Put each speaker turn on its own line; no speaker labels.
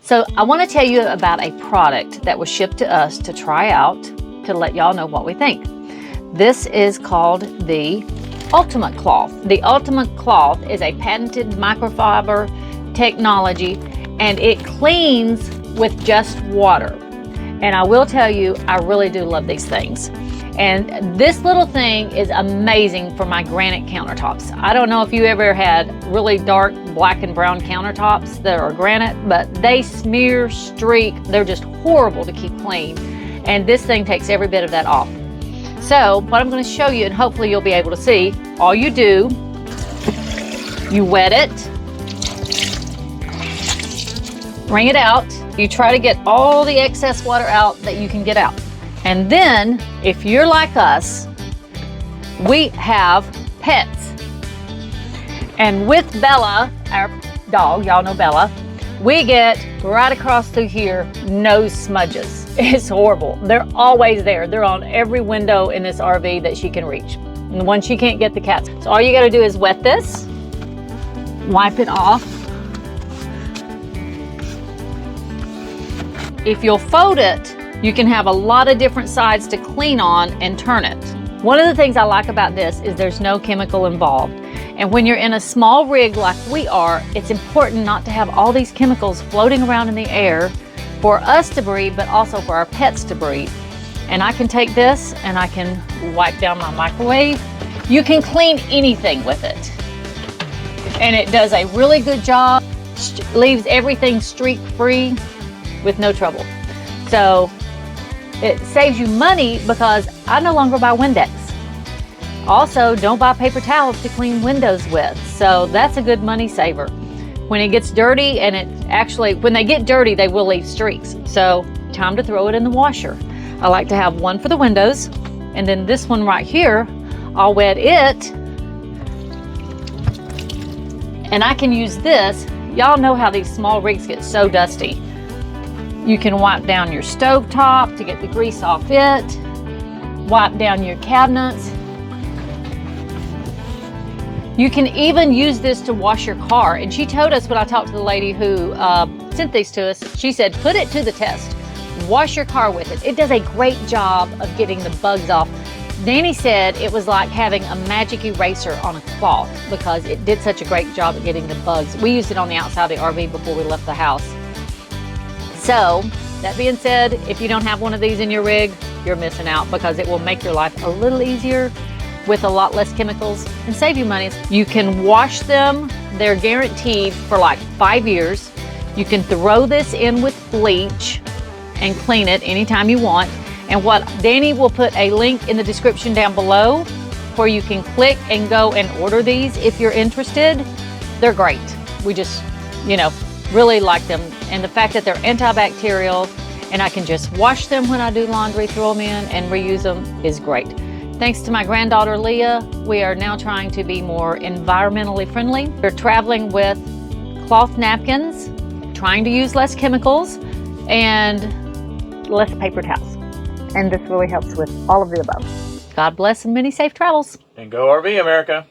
So I want to tell you about a product that was shipped to us to try out to let y'all know what we think. This is called the UltimateCloth. The UltimateCloth is a patented microfiber technology, and it cleans with just water. And I will tell you, I really do love these things. And this little thing is amazing for my granite countertops. I don't know if you ever had really dark black and brown countertops that are granite, but they smear, streak, they're just horrible to keep clean. And this thing takes every bit of that off. So what I'm going to show you, and hopefully you'll be able to see, all you do, you wet it, wring it out, you try to get all the excess water out that you can get out. And then, if you're like us, we have pets. And with Bella, our dog, y'all know Bella, we get right across through here, nose smudges. It's horrible. They're always there. They're on every window in this RV that she can reach. And the one she can't get, the cats. So all you gotta do is wet this, wipe it off. If you'll fold it, you can have a lot of different sides to clean on and turn it. One of the things I like about this is there's no chemical involved. And when you're in a small rig like we are, it's important not to have all these chemicals floating around in the air for us to breathe, but also for our pets to breathe. And I can take this and I can wipe down my microwave. You can clean anything with it. And it does a really good job, leaves everything streak free with no trouble. So it saves you money because I no longer buy Windex. Also, don't buy paper towels to clean windows with. So that's a good money saver. When it gets dirty, and it actually, when they get dirty, they will leave streaks. So time to throw it in the washer. I like to have one for the windows, and then this one right here, I'll wet it. And I can use this. Y'all know how these small rigs get so dusty. You can wipe down your stove top to get the grease off it, wipe down your cabinets. You can even use this to wash your car. And she told us when I talked to the lady who sent these to us, she said, put it to the test. Wash your car with it. It does a great job of getting the bugs off. Danny said it was like having a magic eraser on a cloth because it did such a great job at getting the bugs. We used it on the outside of the RV before we left the house. So, that being said, if you don't have one of these in your rig, you're missing out because it will make your life a little easier with a lot less chemicals and save you money. You can wash them. They're guaranteed for like 5 years. You can throw this in with bleach and clean it anytime you want. And what Danny will put a link in the description down below where you can click and go and order these if you're interested. They're great. We just, really like them. And the fact that they're antibacterial and I can just wash them when I do laundry, throw them in and reuse them is great. Thanks to my granddaughter Leah, we are now trying to be more environmentally friendly. We're traveling with cloth napkins, trying to use less chemicals and less paper towels. And this really helps with all of the above. God bless and many safe travels.
And go RV, America.